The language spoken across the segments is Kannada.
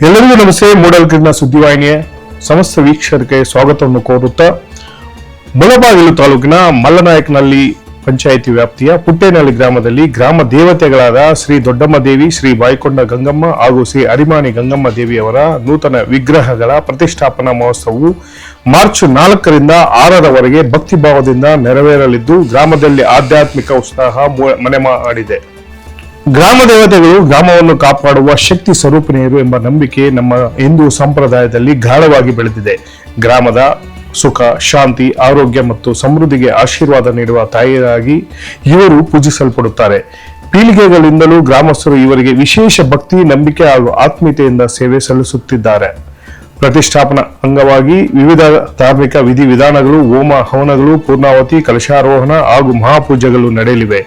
ಎಲ್ಲರಿಗೂ ನಮಸ್ತೆ. ಮೂಡಲ್ಕಿರಣ ಸುದ್ದಿವಾಹಿನಿಯ ಸಮಸ್ತ ವೀಕ್ಷಕರಿಗೆ ಸ್ವಾಗತವನ್ನು ಕೋರುತ್ತಾ ಮುಳಬಾಗಿಲು ತಾಲೂಕಿನ ಮಲ್ಲನಾಯಕನಹಳ್ಳಿ ಪಂಚಾಯಿತಿ ವ್ಯಾಪ್ತಿಯ ಪುಟ್ಟೇನಹಳ್ಳಿ ಗ್ರಾಮದಲ್ಲಿ ಗ್ರಾಮ ದೇವತೆಗಳಾದ ಶ್ರೀ ದೊಡ್ಡಮ್ಮ ದೇವಿ, ಶ್ರೀ ಬಾಯ್ಕೊಂಡ ಗಂಗಮ್ಮ ಹಾಗೂ ಶ್ರೀ ಅರಿಮಾಣಿ ಗಂಗಮ್ಮ ದೇವಿಯವರ ನೂತನ ವಿಗ್ರಹಗಳ ಪ್ರತಿಷ್ಠಾಪನಾ ಮಹೋತ್ಸವವು ಮಾರ್ಚ್ 4ರಿಂದ 6ರವರೆಗೆ ಭಕ್ತಿಭಾವದಿಂದ ನೆರವೇರಲಿದ್ದು ಗ್ರಾಮದಲ್ಲಿ ಆಧ್ಯಾತ್ಮಿಕ ಉತ್ಸಾಹ ಮನೆ ಮಾಡಿದೆ. ಗ್ರಾಮ ದೇವತೆಗಳು ಗ್ರಾಮವನ್ನು ಕಾಪಾಡುವ ಶಕ್ತಿ ಸ್ವರೂಪಿಣಿಯರು ಎಂಬ ನಂಬಿಕೆ ನಮ್ಮ ಹಿಂದೂ ಸಂಪ್ರದಾಯದಲ್ಲಿ ಗಾಢವಾಗಿ ಬೆಳೆದಿದೆ. ಗ್ರಾಮದ ಸುಖ, ಶಾಂತಿ, ಆರೋಗ್ಯ ಮತ್ತು ಸಮೃದ್ಧಿಗೆ ಆಶೀರ್ವಾದ ನೀಡುವ ತಾಯಿಯಾಗಿ ಇವರು ಪೂಜಿಸಲ್ಪಡುತ್ತಾರೆ. ಪೀಳಿಗೆಗಳಿಂದಲೂ ಗ್ರಾಮಸ್ಥರು ಇವರಿಗೆ ವಿಶೇಷ ಭಕ್ತಿ, ನಂಬಿಕೆ ಹಾಗೂ ಆತ್ಮೀಯತೆಯಿಂದ ಸೇವೆ ಸಲ್ಲಿಸುತ್ತಿದ್ದಾರೆ. ಪ್ರತಿಷ್ಠಾಪನಾ ಅಂಗವಾಗಿ ವಿವಿಧ ಧಾರ್ಮಿಕ ವಿಧಿವಿಧಾನಗಳು, ಹೋಮ ಹವನಗಳು, ಪೂರ್ಣಾವತಿ, ಕಲಶಾರೋಹಣ ಹಾಗೂ ಮಹಾಪೂಜೆಗಳು ನಡೆಯಲಿವೆ.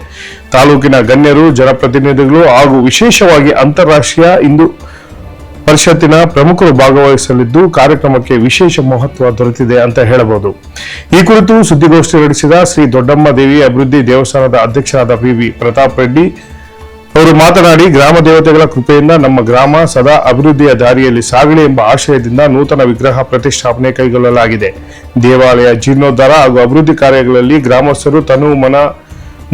ತಾಲೂಕಿನ ಗಣ್ಯರು, ಜನಪ್ರತಿನಿಧಿಗಳು ಹಾಗೂ ವಿಶೇಷವಾಗಿ ಅಂತಾರಾಷ್ಟ್ರೀಯ ಹಿಂದೂ ಪರಿಷತ್ತಿನ ಪ್ರಮುಖರು ಭಾಗವಹಿಸಲಿದ್ದು ಕಾರ್ಯಕ್ರಮಕ್ಕೆ ವಿಶೇಷ ಮಹತ್ವ ದೊರೆತಿದೆ ಅಂತ ಹೇಳಬಹುದು. ಈ ಕುರಿತು ಸುದ್ದಿಗೋಷ್ಠಿ ನಡೆಸಿದ ಶ್ರೀ ದೊಡ್ಡಮ್ಮ ದೇವಿ ಅಭಿವೃದ್ಧಿ ದೇವಸ್ಥಾನದ ಅಧ್ಯಕ್ಷರಾದ ವಿ ಪ್ರತಾಪ್ ರೆಡ್ಡಿ ಅವರು ಮಾತನಾಡಿ, ಗ್ರಾಮ ದೇವತೆಗಳ ಕೃಪೆಯಿಂದ ನಮ್ಮ ಗ್ರಾಮ ಸದಾ ಅಭಿವೃದ್ಧಿಯ ದಾರಿಯಲ್ಲಿ ಸಾಗಲಿ ಎಂಬ ಆಶಯದಿಂದ ನೂತನ ವಿಗ್ರಹ ಪ್ರತಿಷ್ಠಾಪನೆ ಕೈಗೊಳ್ಳಲಾಗಿದೆ. ದೇವಾಲಯ ಜೀರ್ಣೋದ್ಧಾರ ಹಾಗೂ ಅಭಿವೃದ್ಧಿ ಕಾರ್ಯಗಳಲ್ಲಿ ಗ್ರಾಮಸ್ಥರು ತನು ಮನ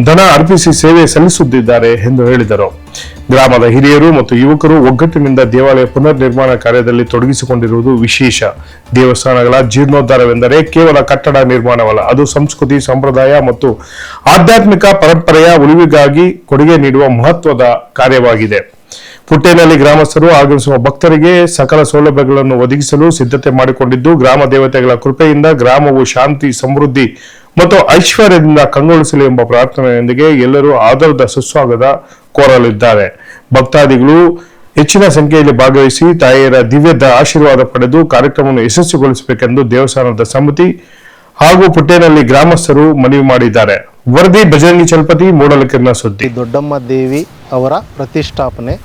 ಧನ ಅರ್ಪಿಸಿ ಸೇವೆ ಸಲ್ಲಿಸುತ್ತಿದ್ದಾರೆ ಎಂದು ಹೇಳಿದರು. ಗ್ರಾಮದ ಹಿರಿಯರು ಮತ್ತು ಯುವಕರು ಒಗ್ಗಟ್ಟಿನಿಂದ ದೇವಾಲಯ ಪುನರ್ ನಿರ್ಮಾಣ ಕಾರ್ಯದಲ್ಲಿ ತೊಡಗಿಸಿಕೊಂಡಿರುವುದು ವಿಶೇಷ. ದೇವಸ್ಥಾನಗಳ ಜೀರ್ಣೋದ್ಧಾರವೆಂದರೆ ಕೇವಲ ಕಟ್ಟಡ ನಿರ್ಮಾಣವಲ್ಲ, ಅದು ಸಂಸ್ಕೃತಿ, ಸಂಪ್ರದಾಯ ಮತ್ತು ಆಧ್ಯಾತ್ಮಿಕ ಪರಂಪರೆಯ ಉಳಿವಿಗಾಗಿ ಕೊಡುಗೆ ನೀಡುವ ಮಹತ್ವದ ಕಾರ್ಯವಾಗಿದೆ. ಪುಟ್ಟೇನಹಳ್ಳಿ ಗ್ರಾಮಸ್ಥರು ಆಗಮಿಸುವ ಭಕ್ತರಿಗೆ ಸಕಲ ಸೌಲಭ್ಯಗಳನ್ನು ಒದಗಿಸಲು ಸಿದ್ಧತೆ ಮಾಡಿಕೊಂಡಿದ್ದು, ಗ್ರಾಮ ದೇವತೆಗಳ ಕೃಪೆಯಿಂದ ಗ್ರಾಮವು ಶಾಂತಿ, ಸಮೃದ್ಧಿ ಮತ್ತು ಐಶ್ವರ್ಯದಿಂದ ಕಂಗೊಳಿಸಲಿ ಎಂಬ ಪ್ರಾರ್ಥನೆಯೊಂದಿಗೆ ಎಲ್ಲರೂ ಆದರದ ಸುಸ್ವಾಗತ ಕೋರಲಿದ್ದಾರೆ. ಭಕ್ತಾದಿಗಳು ಹೆಚ್ಚಿನ ಸಂಖ್ಯೆಯಲ್ಲಿ ಭಾಗವಹಿಸಿ ತಾಯಿಯರ ದಿವ್ಯದ ಆಶೀರ್ವಾದ ಪಡೆದು ಕಾರ್ಯಕ್ರಮವನ್ನು ಯಶಸ್ವಿಗೊಳಿಸಬೇಕೆಂದು ದೇವಸ್ಥಾನದ ಸಮಿತಿ ಹಾಗೂ ಪುಟ್ಟೇನಹಳ್ಳಿ ಗ್ರಾಮಸ್ಥರು ಮನವಿ ಮಾಡಿದ್ದಾರೆ. ವರದಿ ಬಜರಂಗಿ ಚಲಪತಿ, ಮೂಡಲಕಿರಣ ಸುದ್ದಿ. ದೊಡ್ಡಮ್ಮ ದೇವಿ ಅವರ ಪ್ರತಿಷ್ಠಾಪನೆ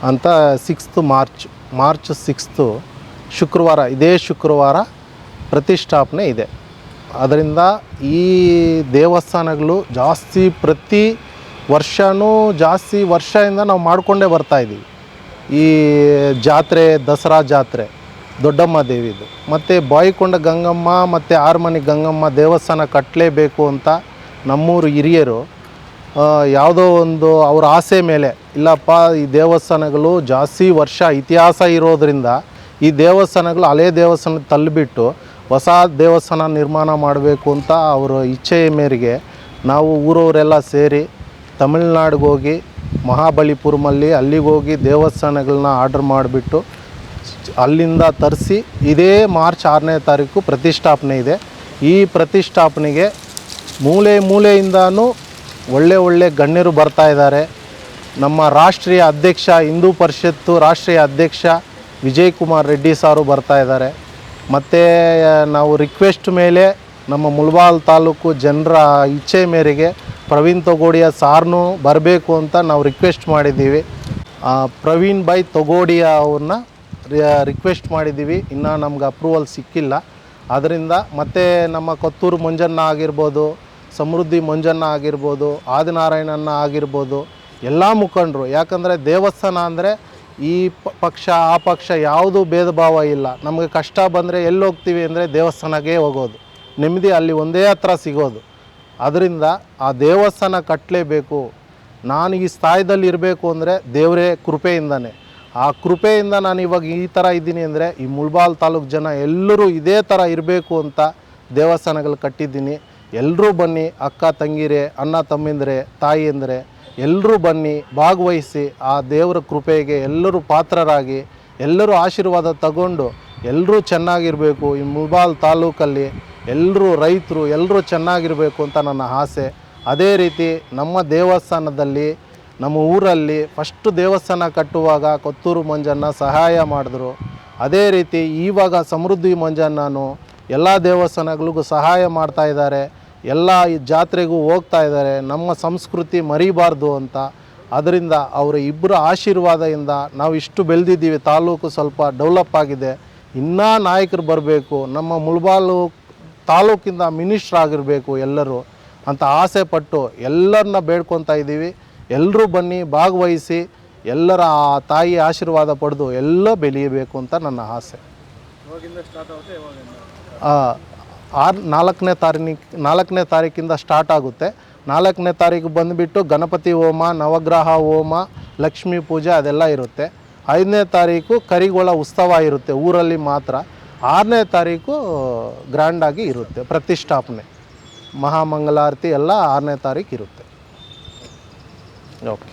ಅಂತ ಮಾರ್ಚ್ 6 ಶುಕ್ರವಾರ, ಇದೇ ಶುಕ್ರವಾರ ಪ್ರತಿಷ್ಠಾಪನೆ ಇದೆ. ಅದರಿಂದ ಈ ದೇವಸ್ಥಾನಗಳು ಪ್ರತಿ ವರ್ಷದಿಂದ ನಾವು ಮಾಡಿಕೊಂಡೇ ಬರ್ತಾಯಿದ್ದೀವಿ. ಈ ಜಾತ್ರೆ, ದಸರಾ ಜಾತ್ರೆ ದೊಡ್ಡಮ್ಮ ದೇವಿದು, ಮತ್ತು ಬಾಯ್ಕೊಂಡ ಗಂಗಮ್ಮ ಮತ್ತು ಆರ್ಮನಿ ಗಂಗಮ್ಮ ದೇವಸ್ಥಾನ ಕಟ್ಟಲೇಬೇಕು ಅಂತ ನಮ್ಮೂರು ಹಿರಿಯರು ಯಾವುದೋ ಒಂದು ಅವ್ರ ಆಸೆ ಮೇಲೆ, ಇಲ್ಲಪ್ಪ ಈ ದೇವಸ್ಥಾನಗಳು ಜಾಸ್ತಿ ವರ್ಷ ಇತಿಹಾಸ ಇರೋದರಿಂದ ಈ ದೇವಸ್ಥಾನಗಳು ಹಳೆ ದೇವಸ್ಥಾನ ತಳ್ಳಿಬಿಟ್ಟು ಹೊಸ ದೇವಸ್ಥಾನ ನಿರ್ಮಾಣ ಮಾಡಬೇಕು ಅಂತ ಅವರ ಇಚ್ಛೆಯ ಮೇರೆಗೆ ನಾವು ಊರವರೆಲ್ಲ ಸೇರಿ ತಮಿಳ್ನಾಡಿಗೆ ಹೋಗಿ ಮಹಾಬಲಿಪುರಮಲ್ಲಿ ಅಲ್ಲಿಗೆ ಹೋಗಿ ದೇವಸ್ಥಾನಗಳನ್ನ ಆರ್ಡರ್ ಮಾಡಿಬಿಟ್ಟು ಅಲ್ಲಿಂದ ತರಿಸಿ ಇದೇ ಮಾರ್ಚ್ 6ನೇ ತಾರೀಕು ಪ್ರತಿಷ್ಠಾಪನೆ ಇದೆ. ಈ ಪ್ರತಿಷ್ಠಾಪನೆಗೆ ಮೂಲೆಯಿಂದನೂ ಒಳ್ಳೆ ಗಣ್ಯರು ಬರ್ತಾ ಇದ್ದಾರೆ. ನಮ್ಮ ರಾಷ್ಟ್ರೀಯ ಅಧ್ಯಕ್ಷ, ಹಿಂದೂ ಪರಿಷತ್ತು ರಾಷ್ಟ್ರೀಯ ಅಧ್ಯಕ್ಷ ವಿಜಯ್ ಕುಮಾರ್ ರೆಡ್ಡಿ ಸಾರು ಬರ್ತಾ ಇದ್ದಾರೆ. ಮತ್ತು ನಾವು ರಿಕ್ವೆಸ್ಟ್ ಮೇಲೆ ನಮ್ಮ ಮುಳಬಾಗಿಲು ತಾಲೂಕು ಜನರ ಇಚ್ಛೆ ಮೇರೆಗೆ ಪ್ರವೀಣ್ ತೊಗೋಡಿಯಾ ಸಾರ್ನೂ ಬರಬೇಕು ಅಂತ ನಾವು ರಿಕ್ವೆಸ್ಟ್ ಮಾಡಿದ್ದೀವಿ. ಪ್ರವೀಣ್ ಭಾಯ್ ತೊಗೋಡಿಯಾ ಅವ್ರನ್ನ ರಿಕ್ವೆಸ್ಟ್ ಮಾಡಿದ್ದೀವಿ. ಇನ್ನೂ ನಮ್ಗೆ ಅಪ್ರೂವಲ್ ಸಿಕ್ಕಿಲ್ಲ. ಅದರಿಂದ ಮತ್ತು ನಮ್ಮ ಕೊತ್ತೂರು ಮಂಜಣ್ಣ ಆಗಿರ್ಬೋದು, ಸಮೃದ್ಧಿ ಮಂಜಣ್ಣ ಆಗಿರ್ಬೋದು, ಆದಿನಾರಾಯಣಣ್ಣ ಆಗಿರ್ಬೋದು, ಎಲ್ಲ ಮುಖಂಡರು. ಯಾಕಂದರೆ ದೇವಸ್ಥಾನ ಅಂದರೆ ಈ ಪಕ್ಷ ಆ ಪಕ್ಷ ಯಾವುದೂ ಭೇದ ಭಾವ ಇಲ್ಲ. ನಮಗೆ ಕಷ್ಟ ಬಂದರೆ ಎಲ್ಲಿ ಹೋಗ್ತೀವಿ ಅಂದರೆ ದೇವಸ್ಥಾನಕ್ಕೆ ಹೋಗೋದು, ನೆಮ್ಮದಿ ಅಲ್ಲಿ ಒಂದೇ ಹತ್ರ ಸಿಗೋದು. ಅದರಿಂದ ಆ ದೇವಸ್ಥಾನ ಕಟ್ಟಲೇಬೇಕು. ನಾನು ಈ ಸ್ಥಾನದಲ್ಲಿ ಇರಬೇಕು ಅಂದರೆ ದೇವರೇ ಕೃಪೆಯಿಂದನೇ. ಆ ಕೃಪೆಯಿಂದ ನಾನು ಇವಾಗ ಈ ಥರ ಇದ್ದೀನಿ ಅಂದರೆ ಈ ಮುಳಬಾಗಿಲು ತಾಲೂಕು ಜನ ಎಲ್ಲರೂ ಇದೇ ಥರ ಇರಬೇಕು ಅಂತ ದೇವಸ್ಥಾನಗಳು ಕಟ್ಟಿದ್ದೀನಿ. ಎಲ್ಲರೂ ಬನ್ನಿ, ಅಕ್ಕ ತಂಗಿರೆ, ಅಣ್ಣ ತಮ್ಮಿಂದರೆ, ತಾಯಿಯಂದರೆ ಎಲ್ಲರೂ ಬನ್ನಿ, ಭಾಗವಹಿಸಿ ಆ ದೇವರ ಕೃಪೆಗೆ ಎಲ್ಲರೂ ಪಾತ್ರರಾಗಿ ಎಲ್ಲರೂ ಆಶೀರ್ವಾದ ತಗೊಂಡು ಎಲ್ಲರೂ ಚೆನ್ನಾಗಿರಬೇಕು. ಈ ಮುಳಬಾಗಿಲು ತಾಲೂಕಲ್ಲಿ ಎಲ್ಲರೂ ರೈತರು ಎಲ್ಲರೂ ಚೆನ್ನಾಗಿರಬೇಕು ಅಂತ ನನ್ನ ಆಸೆ. ಅದೇ ರೀತಿ ನಮ್ಮ ದೇವಸ್ಥಾನದಲ್ಲಿ, ನಮ್ಮ ಊರಲ್ಲಿ ಫಸ್ಟು ದೇವಸ್ಥಾನ ಕಟ್ಟುವಾಗ ಕೊತ್ತೂರು ಮಂಜಣ್ಣ ಸಹಾಯ ಮಾಡಿದ್ರು. ಅದೇ ರೀತಿ ಇವಾಗ ಸಮೃದ್ಧಿ ಮಂಜಣ್ಣನು ಎಲ್ಲ ದೇವಸ್ಥಾನಗಳಿಗೂ ಸಹಾಯ ಮಾಡ್ತಾಯಿದ್ದಾರೆ. ಎಲ್ಲ ಈ ಜಾತ್ರೆಗೂ ಹೋಗ್ತಾ ಇದ್ದಾರೆ. ನಮ್ಮ ಸಂಸ್ಕೃತಿ ಮರಿಬಾರ್ದು ಅಂತ. ಅದರಿಂದ ಅವರ ಇಬ್ಬರ ಆಶೀರ್ವಾದದಿಂದ ನಾವು ಇಷ್ಟು ಬೆಳೆದಿದ್ದೀವಿ. ತಾಲೂಕು ಸ್ವಲ್ಪ ಡೆವಲಪ್ ಆಗಿದೆ. ಇನ್ನೂ ನಾಯಕರು ಬರಬೇಕು, ನಮ್ಮ ಮುಳಬಾಗಿಲು ತಾಲೂಕಿಂದ ಮಿನಿಸ್ಟ್ರ್ ಆಗಿರಬೇಕು ಎಲ್ಲರೂ ಅಂತ ಆಸೆ ಪಟ್ಟು ಎಲ್ಲರನ್ನ ಬೇಡ್ಕೊತಾ ಇದ್ದೀವಿ. ಎಲ್ಲರೂ ಬನ್ನಿ, ಭಾಗವಹಿಸಿ ಎಲ್ಲರ ಆ ತಾಯಿ ಆಶೀರ್ವಾದ ಪಡೆದು ಎಲ್ಲ ಬೆಳೆಯಬೇಕು ಅಂತ ನನ್ನ ಆಸೆ. ನಾಲ್ಕನೇ ತಾರೀಕಿಂದ ಸ್ಟಾರ್ಟ್ ಆಗುತ್ತೆ. 4ನೇ ತಾರೀಕು ಬಂದುಬಿಟ್ಟು ಗಣಪತಿ ಹೋಮ, ನವಗ್ರಹ ಹೋಮ, ಲಕ್ಷ್ಮೀ ಪೂಜೆ ಅದೆಲ್ಲ ಇರುತ್ತೆ. 5ನೇ ತಾರೀಕು ಕರಿಗೊಳ ಉತ್ಸವ ಇರುತ್ತೆ ಊರಲ್ಲಿ ಮಾತ್ರ. 6ನೇ ತಾರೀಕು ಗ್ರ್ಯಾಂಡಾಗಿ ಇರುತ್ತೆ ಪ್ರತಿಷ್ಠಾಪನೆ, ಮಹಾಮಂಗಳಾರತಿ ಎಲ್ಲ 6ನೇ ತಾರೀಕು ಇರುತ್ತೆ. ಓಕೆ.